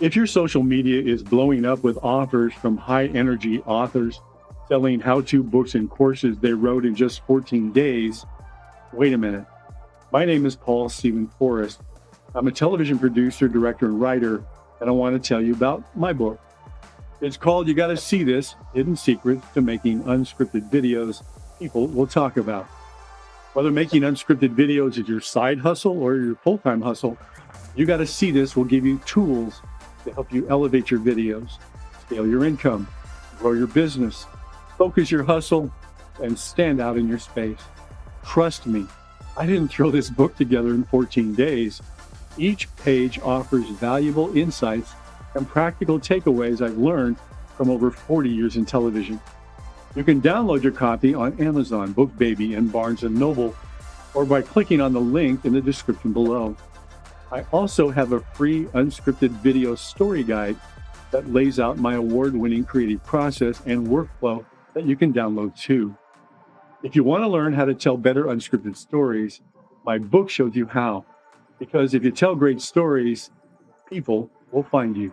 If your social media is blowing up with authors from high energy authors selling how to books and courses they wrote in just 14 days, wait a minute. My name is Paul Steven Forrest. I'm a television producer, director, and writer, and I want to tell you about my book. It's called You Gotta See This Hidden Secrets to Making Unscripted Videos People Will Talk About. Whether making unscripted videos is your side hustle or your full time hustle, You Gotta See This will give you tools to help you elevate your videos, scale your income, grow your business, focus your hustle, and stand out in your space. Trust me, I didn't throw this book together in 14 days. Each page offers valuable insights and practical takeaways I've learned from over 40 years in television. You can download your copy on Amazon, BookBaby, and Barnes& Noble, or by clicking on the link in the description below. I also have a free unscripted video story guide that lays out my award-winning creative process and workflow that you can download too. If you want to learn how to tell better unscripted stories, my book shows you how. Because if you tell great stories, people will find you.